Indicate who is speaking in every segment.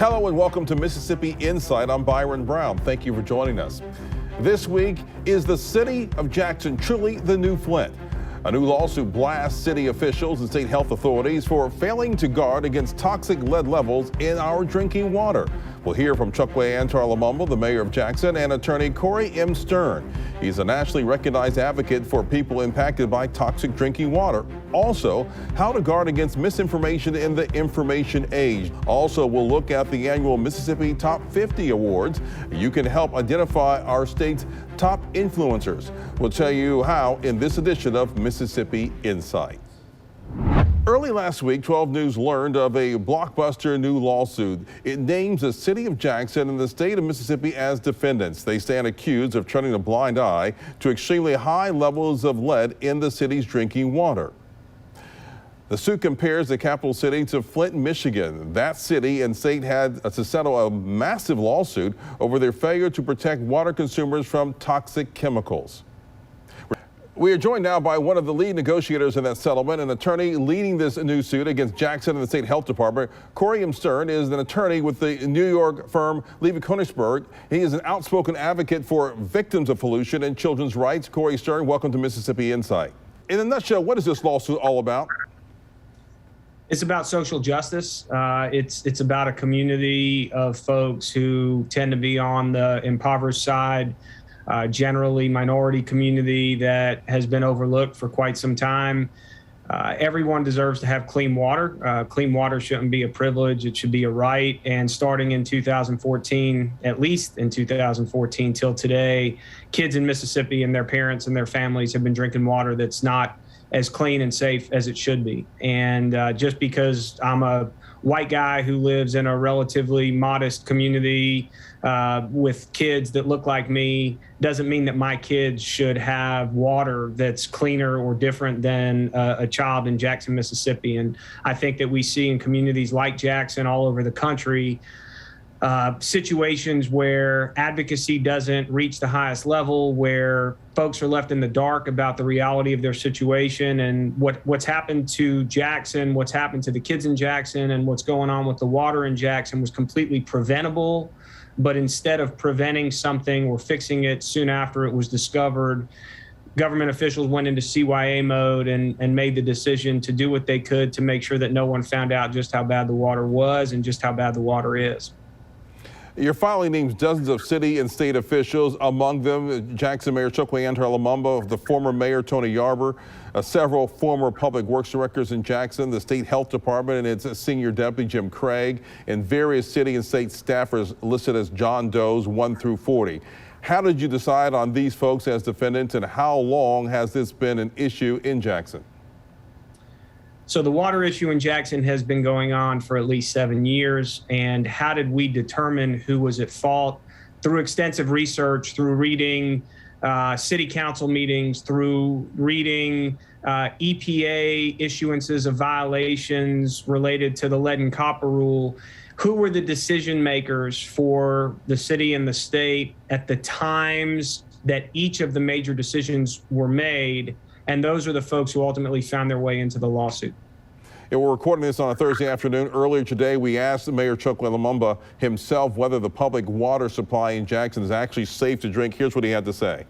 Speaker 1: Hello and welcome to Mississippi Insight. I'm Byron Brown. Thank you for joining us. This week, is the city of Jackson truly the new Flint? A new lawsuit blasts city officials and state health authorities for failing to guard against toxic lead levels in our drinking water. We'll hear from Chokwe Antar Lumumba, the mayor of Jackson, and attorney Corey M. Stern. He's a nationally recognized advocate for people impacted by toxic drinking water. Also, how to guard against misinformation in the information age. Also, we'll look at the annual Mississippi Top 50 Awards. You can help identify our state's top influencers. We'll tell you how in this edition of Mississippi Insight. Early last week, 12 News learned of a blockbuster new lawsuit. It names the city of Jackson and the state of Mississippi as defendants. They stand accused of turning a blind eye to extremely high levels of lead in the city's drinking water. The suit compares the capital city to Flint, Michigan. That city and state had to settle a massive lawsuit over their failure to protect water consumers from toxic chemicals. We are joined now by one of the lead negotiators in that settlement, an attorney leading this new suit against Jackson and the state health department. Corey M. Stern is an attorney with the New York firm Levy Konigsberg. He is an outspoken advocate for victims of pollution and children's rights. Corey Stern, welcome to Mississippi Insight. In a nutshell, what is this lawsuit all about?
Speaker 2: It's about social justice. It's about a community of folks who tend to be on the impoverished side. Generally minority community that has been overlooked for quite some time. Everyone deserves to have clean water. Clean water shouldn't be a privilege, it should be a right. And starting in 2014, at least in 2014 till today, kids in Mississippi and their parents and their families have been drinking water that's not as clean and safe as it should be. And just because I'm a white guy who lives in a relatively modest community with kids that look like me doesn't mean that my kids should have water that's cleaner or different than a child in Jackson, Mississippi. And I think that we see in communities like Jackson all over the country situations where advocacy doesn't reach the highest level, where folks are left in the dark about the reality of their situation. And what's happened to Jackson, what's happened to the kids in Jackson, and what's going on with the water in Jackson was completely preventable. But instead of preventing something or fixing it soon after it was discovered, government officials went into CYA mode and made the decision to do what they could to make sure that no one found out just how bad the water was and just how bad the water is.
Speaker 1: Your filing names dozens of city and state officials, among them Jackson Mayor Chokwe Antar Lumumba, the former mayor Tony Yarber, several former public works directors in Jackson, the state health department and its senior deputy Jim Craig, and various city and state staffers listed as John Does 1 through 40. How did you decide on these folks as defendants, and how long has this been an issue in Jackson?
Speaker 2: So the water issue in Jackson has been going on for at least 7 years. And how did we determine who was at fault? Through extensive research, through reading city council meetings, through reading EPA issuances of violations related to the lead and copper rule. Who were the decision makers for the city and the state at the times that each of the major decisions were made? And those are the folks who ultimately found their way into the lawsuit.
Speaker 1: Yeah, we're recording this on a Thursday afternoon. Earlier today, we asked Mayor Chokwe Lumumba himself whether the public water supply in Jackson is actually safe to drink. Here's what he had to say.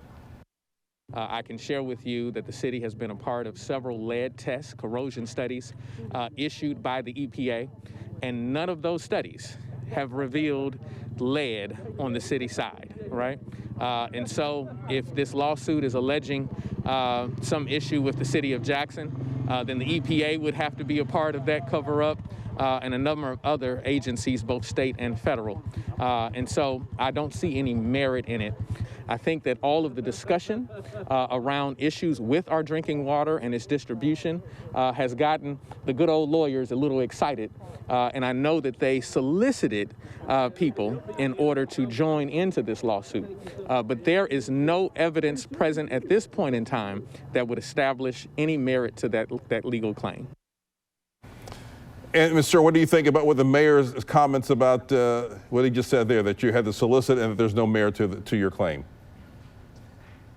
Speaker 3: I can share with you that the city has been a part of several lead tests, corrosion studies issued by the EPA, and none of those studies have revealed lead on the city side, right? And so if this lawsuit is alleging some issue with the city of Jackson, then the EPA would have to be a part of that cover-up, and a number of other agencies, both state and federal. And so I don't see any merit in it. I think that all of the discussion around issues with our drinking water and its distribution has gotten the good old lawyers a little excited. And I know that they solicited people in order to join into this lawsuit. But there is no evidence present at this point in time that would establish any merit to that legal claim.
Speaker 1: And Mr. What do you think about what the mayor's comments about what he just said there, that you had to solicit and that there's no merit to your claim?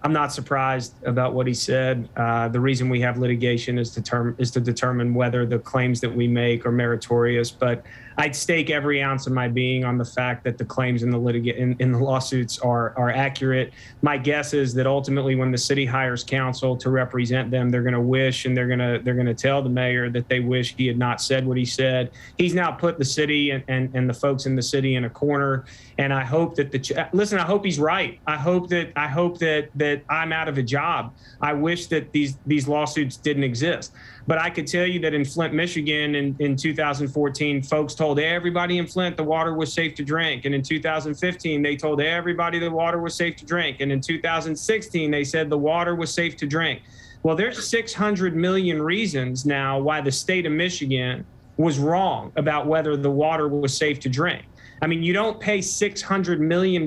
Speaker 2: I'm not surprised about what he said. The reason we have litigation is to determine whether the claims that we make are meritorious. But I'd stake every ounce of my being on the fact that the claims in the lawsuits are accurate. My guess is that ultimately, when the city hires counsel to represent them, they're going to wish and they're going to tell the mayor that they wish he had not said what he said. He's now put the city and the folks in the city in a corner. And I hope that listen, I hope he's right. I hope that I'm out of a job. I wish that these lawsuits didn't exist. But I could tell you that in Flint, Michigan, in 2014, folks told everybody in Flint the water was safe to drink. And in 2015, they told everybody the water was safe to drink. And in 2016, they said the water was safe to drink. Well, there's 600 million reasons now why the state of Michigan was wrong about whether the water was safe to drink. I mean, you don't pay $600 million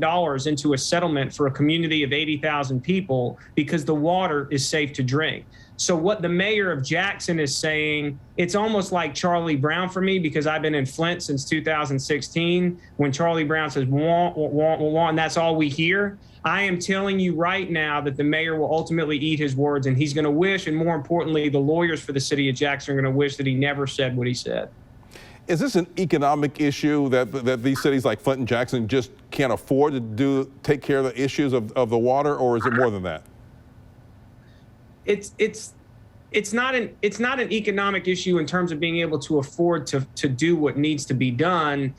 Speaker 2: into a settlement for a community of 80,000 people because the water is safe to drink. So what the mayor of Jackson is saying, it's almost like Charlie Brown for me, because I've been in Flint since 2016. When Charlie Brown says, wah, wah, wah, wah, and that's all we hear. I am telling you right now that the mayor will ultimately eat his words, and he's going to wish, and more importantly, the lawyers for the city of Jackson are going to wish that he never said what he said.
Speaker 1: Is this an economic issue that these cities like Flint and Jackson just can't afford to take care of the issues of the water, or is it more than that?
Speaker 2: It's not an economic issue in terms of being able to afford to do what needs to be done.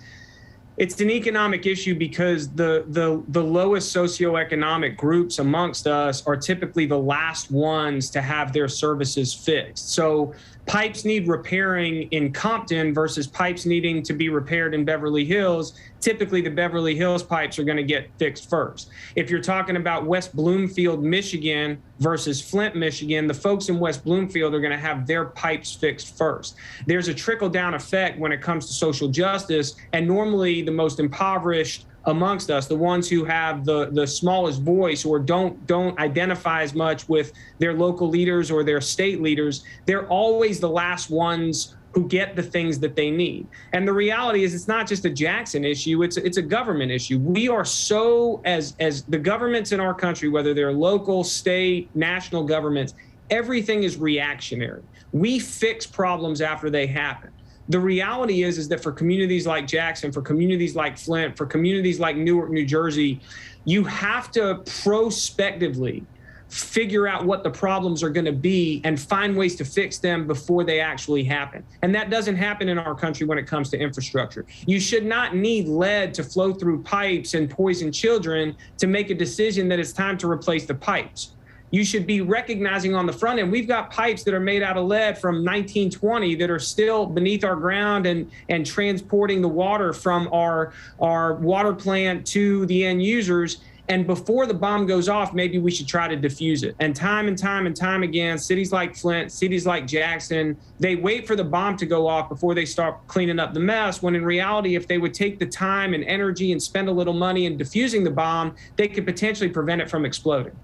Speaker 2: It's an economic issue because the lowest socioeconomic groups amongst us are typically the last ones to have their services fixed. So pipes need repairing in Compton versus pipes needing to be repaired in Beverly Hills. Typically, the Beverly Hills pipes are going to get fixed first. If you're talking about West Bloomfield, Michigan versus Flint, Michigan, the folks in West Bloomfield are going to have their pipes fixed first. There's a trickle-down effect when it comes to social justice, and normally the most impoverished amongst us, the ones who have the smallest voice or don't identify as much with their local leaders or their state leaders, they're always the last ones who get the things that they need. And the reality is, it's not just a Jackson issue, it's a government issue. We are so, as the governments in our country, whether they're local, state, national governments, everything is reactionary. We fix problems after they happen. The reality is that for communities like Jackson, for communities like Flint, for communities like Newark, New Jersey, you have to prospectively figure out what the problems are going to be and find ways to fix them before they actually happen. And that doesn't happen in our country when it comes to infrastructure. You should not need lead to flow through pipes and poison children to make a decision that it's time to replace the pipes. You should be recognizing on the front end, we've got pipes that are made out of lead from 1920 that are still beneath our ground and transporting the water from our water plant to the end users. And before the bomb goes off, maybe we should try to defuse it. And time again, cities like Flint, cities like Jackson, they wait for the bomb to go off before they start cleaning up the mess, when in reality, if they would take the time and energy and spend a little money in defusing the bomb, they could potentially prevent it from exploding.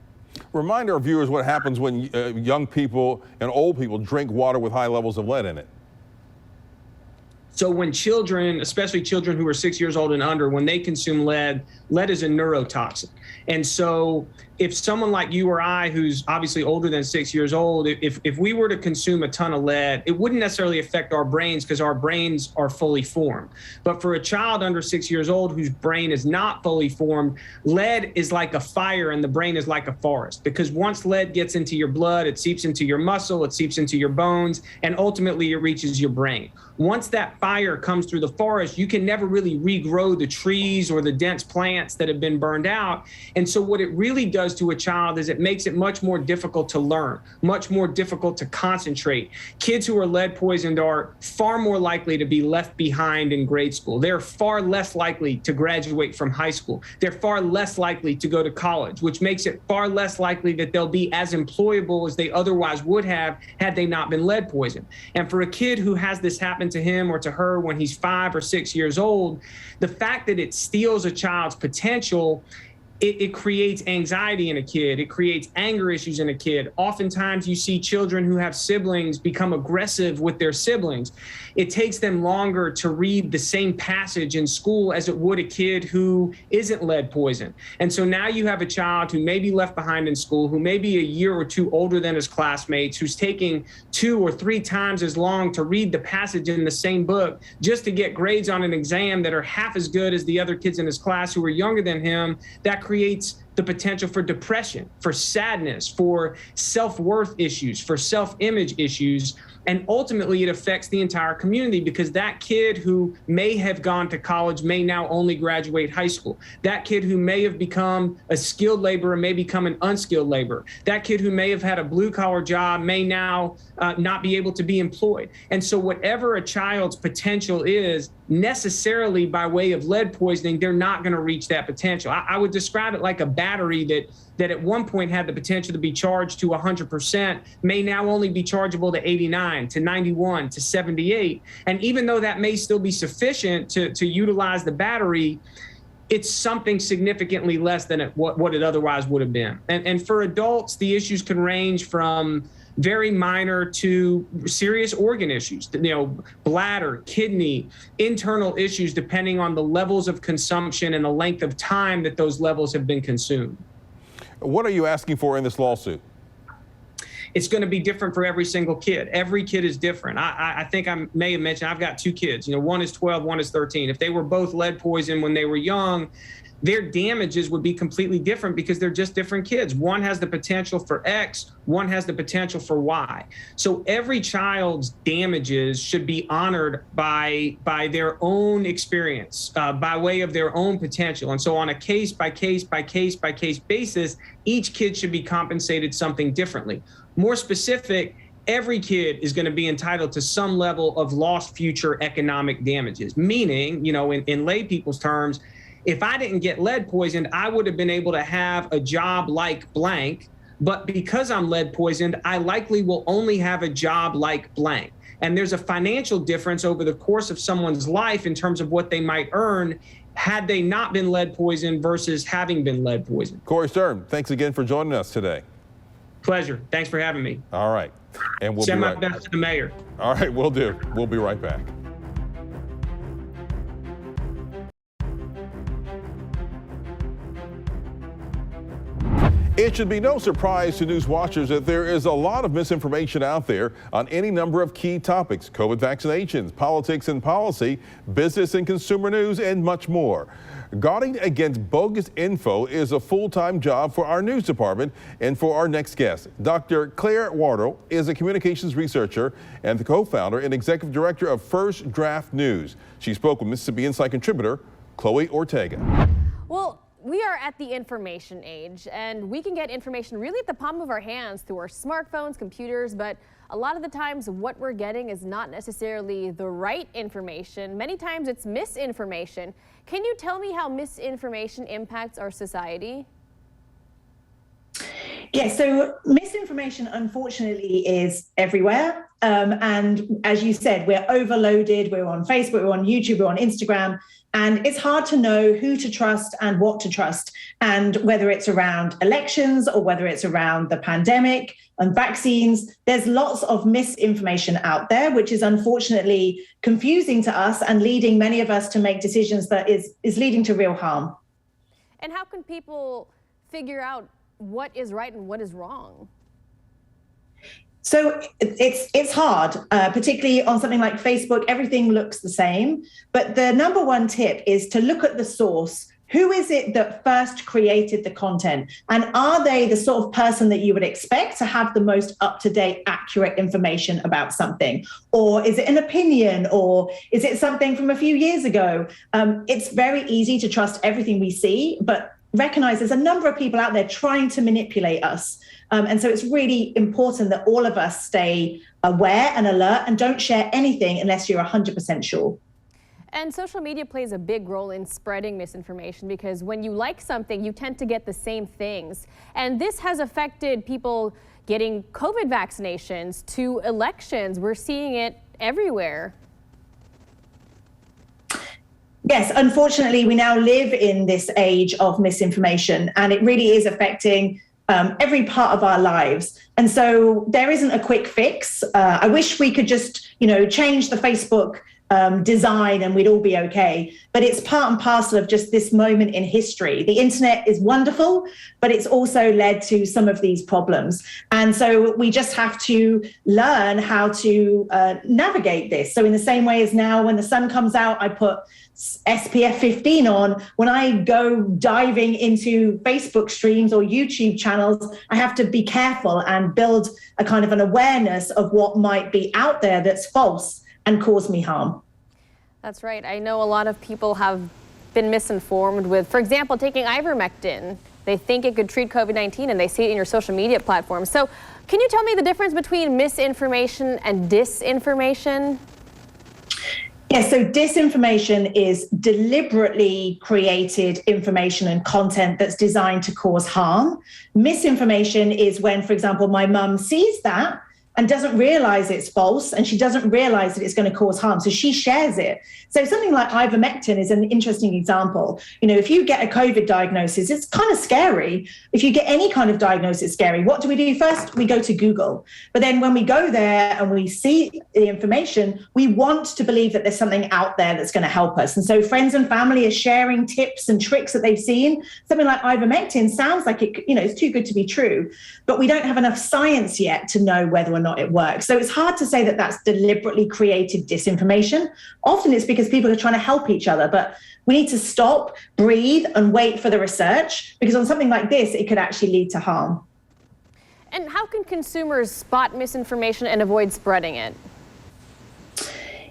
Speaker 1: Remind our viewers what happens when young people and old people drink water with high levels of lead in it.
Speaker 2: So when children, especially children who are 6 years old and under, when they consume lead is a neurotoxin. And so if someone like you or I, who's obviously older than 6 years old, if we were to consume a ton of lead, it wouldn't necessarily affect our brains because our brains are fully formed. But for a child under 6 years old whose brain is not fully formed, lead is like a fire and the brain is like a forest. Because once lead gets into your blood, it seeps into your muscle, it seeps into your bones, and ultimately it reaches your brain. Once that fire comes through the forest, you can never really regrow the trees or the dense plants that have been burned out. And so what it really does to a child is it makes it much more difficult to learn, much more difficult to concentrate. Kids who are lead poisoned are far more likely to be left behind in grade school. They're far less likely to graduate from high school. They're far less likely to go to college, which makes it far less likely that they'll be as employable as they otherwise would have had they not been lead poisoned. And for a kid who has this happen to him or to her when he's 5 or 6 years old, the fact that it steals a child's potential, it creates anxiety in a kid. It creates anger issues in a kid. Oftentimes you see children who have siblings become aggressive with their siblings. It takes them longer to read the same passage in school as it would a kid who isn't lead poisoned. And so now you have a child who may be left behind in school, who may be a year or two older than his classmates, who's taking 2 or 3 times as long to read the passage in the same book just to get grades on an exam that are half as good as the other kids in his class who are younger than him. That creates the potential for depression, for sadness, for self-worth issues, for self-image issues. And ultimately, it affects the entire community because that kid who may have gone to college may now only graduate high school. That kid who may have become a skilled laborer may become an unskilled laborer. That kid who may have had a blue-collar job may now not be able to be employed. And so whatever a child's potential is, necessarily by way of lead poisoning, they're not going to reach that potential. I would describe it like a battery that at one point had the potential to be charged to 100%, may now only be chargeable to 89, to 91, to 78. And even though that may still be sufficient to utilize the battery, it's something significantly less than what it otherwise would have been. And for adults, the issues can range from very minor to serious organ issues, bladder, kidney, internal issues, depending on the levels of consumption and the length of time that those levels have been consumed.
Speaker 1: What are you asking for in this lawsuit?
Speaker 2: It's going to be different for every single kid. Every kid is different. I think I may have mentioned I've got 2 kids. One is 12, one is 13. If they were both lead poisoned when they were young, their damages would be completely different because they're just different kids. One has the potential for X, one has the potential for Y. So every child's damages should be honored by their own experience, by way of their own potential. And so on a case by case by case by case basis, each kid should be compensated something differently. More specific, every kid is going to be entitled to some level of lost future economic damages, meaning, in lay people's terms, if I didn't get lead poisoned, I would have been able to have a job like blank, but because I'm lead poisoned, I likely will only have a job like blank. And there's a financial difference over the course of someone's life in terms of what they might earn had they not been lead poisoned versus having been lead poisoned.
Speaker 1: Corey Stern, thanks again for joining us today.
Speaker 2: Pleasure. Thanks for having me.
Speaker 1: All right. And we'll
Speaker 2: send
Speaker 1: be
Speaker 2: my
Speaker 1: right
Speaker 2: best to the mayor.
Speaker 1: All right, we'll do. We'll be right back. It should be no surprise to news watchers that there is a lot of misinformation out there on any number of key topics: COVID vaccinations, politics and policy, business and consumer news, and much more. Guarding against bogus info is a full-time job for our news department. And for our next guest, Dr. Claire Wardle is a communications researcher and the co-founder and executive director of First Draft News. She spoke with Mississippi Insight contributor Chloe Ortega.
Speaker 4: Well, we are at the information age, and we can get information really at the palm of our hands through our smartphones, computers, but a lot of the times what we're getting is not necessarily the right information. Many times it's misinformation. Can you tell me how misinformation impacts our society?
Speaker 5: Yeah, so misinformation, unfortunately, is everywhere. And as you said, we're overloaded. We're on Facebook, we're on YouTube, we're on Instagram. And it's hard to know who to trust and what to trust. And whether it's around elections or whether it's around the pandemic and vaccines, there's lots of misinformation out there, which is unfortunately confusing to us and leading many of us to make decisions that is leading to real harm.
Speaker 4: And how can people figure out what is right and what is wrong?
Speaker 5: So it's hard, particularly on something like Facebook. Everything looks the same. But the number one tip is to look at the source. Who is it that first created the content? And are they the sort of person that you would expect to have the most up-to-date, accurate information about something? Or is it an opinion? Or is it something from a few years ago? It's very easy to trust everything we see, but recognize there's a number of people out there trying to manipulate us. And so it's really important that all of us stay aware and alert and don't share anything unless you're 100% sure.
Speaker 4: And social media plays a big role in spreading misinformation because when you like something, you tend to get the same things. And this has affected people getting COVID vaccinations to elections. We're seeing it everywhere.
Speaker 5: Yes, unfortunately, we now live in this age of misinformation, and it really is affecting every part of our lives. And so there isn't a quick fix. I wish we could just, change the Facebook design and we'd all be okay. But it's part and parcel of just this moment in history. The internet is wonderful, but it's also led to some of these problems. And so we just have to learn how to navigate this. So in the same way as now, when the sun comes out, I put SPF 15 on. When I go diving into Facebook streams or YouTube channels, I have to be careful and build a kind of an awareness of what might be out there that's false and cause me harm.
Speaker 4: That's right. I know a lot of people have been misinformed with, for example, taking ivermectin. They think it could treat COVID-19 and they see it in your social media platforms. So can you tell me the difference between misinformation and disinformation?
Speaker 5: Yeah, so disinformation is deliberately created information and content that's designed to cause harm. Misinformation is when, for example, my mum sees that and doesn't realize it's false, and she doesn't realize that it's going to cause harm, so she shares it. So something like ivermectin is an interesting example. If you get a COVID diagnosis, it's kind of scary. If you get any kind of diagnosis, it's scary. What do we do first? We go to Google. But then when we go there and we see the information, we want to believe that there's something out there that's going to help us. And so friends and family are sharing tips and tricks that they've seen. Something like ivermectin sounds like it's too good to be true, but we don't have enough science yet to know whether or not it works. So it's hard to say that that's deliberately created disinformation. Often it's because people are trying to help each other, but we need to stop, breathe, and wait for the research, because on something like this, it could actually lead to harm.
Speaker 4: And how can consumers spot misinformation and avoid spreading it?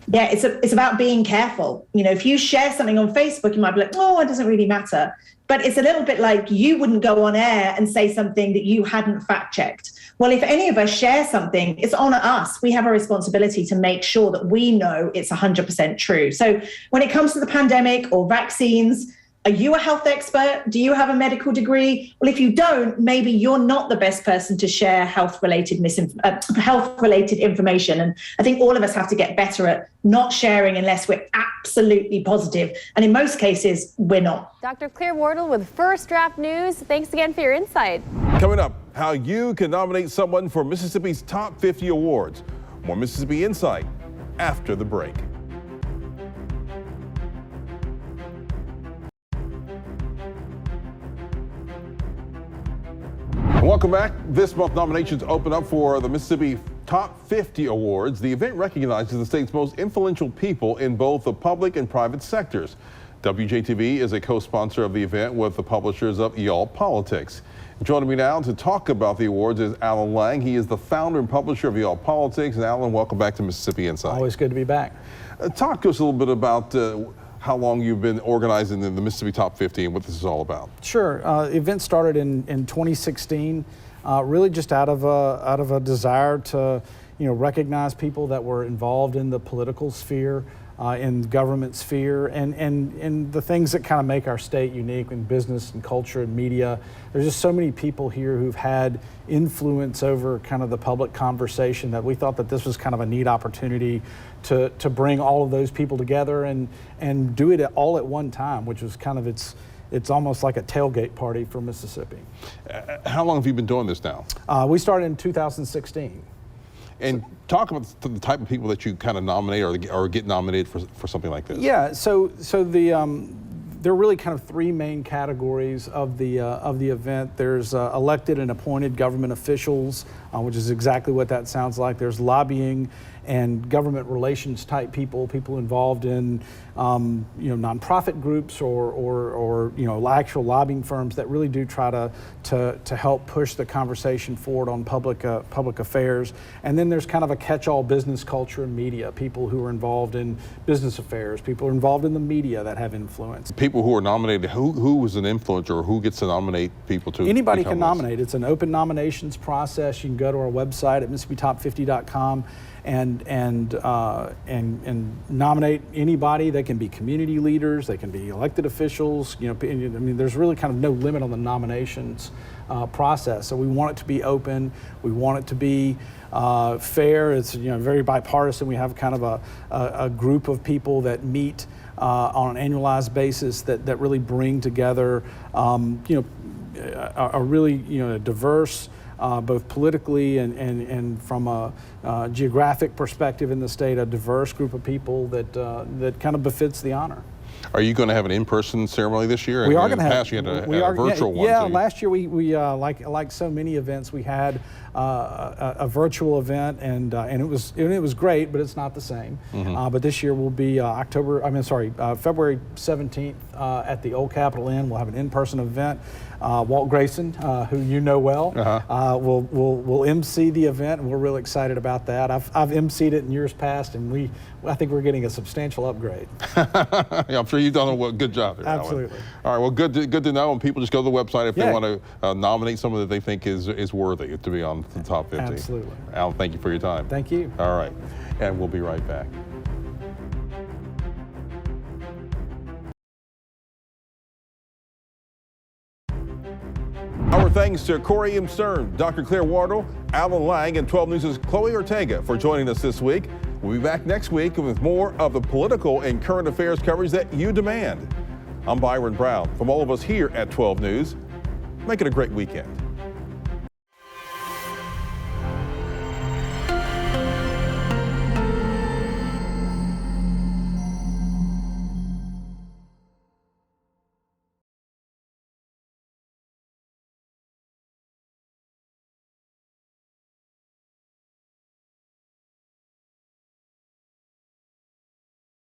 Speaker 5: Yeah, it's about being careful. If you share something on Facebook, you might be like, oh, it doesn't really matter. But it's a little bit like you wouldn't go on air and say something that you hadn't fact checked. Well, if any of us share something, it's on us. We have a responsibility to make sure that we know it's 100% true. So when it comes to the pandemic or vaccines, are you a health expert? Do you have a medical degree? Well, if you don't, maybe you're not the best person to share health-related information. And I think all of us have to get better at not sharing unless we're absolutely positive. And in most cases, we're not.
Speaker 4: Dr. Claire Wardle with First Draft News. Thanks again for your insight.
Speaker 1: Coming up, how you can nominate someone for Mississippi's Top 50 Awards. More Mississippi Insight after the break. Welcome back. This month, nominations open up for the Mississippi Top 50 Awards. The event recognizes the state's most influential people in both the public and private sectors. WJTV is a co-sponsor of the event with the publishers of Y'all Politics. Joining me now to talk about the awards is Alan Lang. He is the founder and publisher of Y'all Politics. And Alan, welcome back to Mississippi Insight.
Speaker 6: Always good to be back.
Speaker 1: Talk to us a little bit about how long you've been organizing the Mississippi Top 50 and what this is all about.
Speaker 6: Sure. The event started in 2016, really just out of a desire to recognize people that were involved in the political sphere, in the government sphere, and the things that kind of make our state unique in business and culture and media. There's just so many people here who've had influence over kind of the public conversation that we thought that this was kind of a neat opportunity to bring all of those people together and do it all at one time, which was kind of it's almost like a tailgate party for Mississippi.
Speaker 1: How long have you been doing this now?
Speaker 6: We started in 2016.
Speaker 1: And talk about the type of people that you kind of nominate or get nominated for something like this.
Speaker 6: Yeah, so there are really kind of three main categories of the event. There's elected and appointed government officials, which is exactly what that sounds like. There's lobbying and government relations type people involved in nonprofit groups or actual lobbying firms that really do try to help push the conversation forward on public affairs. And then there's kind of a catch-all business culture and media, people who are involved in business affairs, people who are involved in the media that have influence.
Speaker 1: People who are nominated, who is an influencer or who gets to nominate people to?
Speaker 6: Anybody can nominate. It's an open nominations process. You can go to our website at MississippiTop50.com and nominate anybody. They can be community leaders, they can be elected officials. There's really kind of no limit on the nominations process. So we want it to be open. We want it to be fair. It's very bipartisan. We have kind of a group of people that meet on an annualized basis that really bring together, a really diverse, both politically and from a geographic perspective in the state, a diverse group of people that kind of befits the honor.
Speaker 1: Are you going to have an in-person ceremony this year?
Speaker 6: We are going to have.
Speaker 1: In the past, you had a virtual one.
Speaker 6: Yeah, last year we like so many events, we had a virtual event, and it was great, but it's not the same. But this year will be February 17th at the Old Capitol Inn. We'll have an in-person event. Walt Grayson, who you know well, will MC the event, and we're really excited about that. I've MC'd it in years past, and I think we're getting a substantial upgrade.
Speaker 1: Yeah, I'm sure you've done a good job there.
Speaker 6: Absolutely.
Speaker 1: Alan. All right, well, good to know, and people just go to the website if they want to nominate someone that they think is worthy to be on the top 50.
Speaker 6: Absolutely.
Speaker 1: Alan, thank you for your time.
Speaker 6: Thank you.
Speaker 1: All right, and we'll be right back. Our thanks to Corey M. Stern, Dr. Claire Wardle, Alan Lang, and 12 News' Chloe Ortega for joining us this week. We'll be back next week with more of the political and current affairs coverage that you demand. I'm Byron Brown. From all of us here at 12 News, make it a great weekend.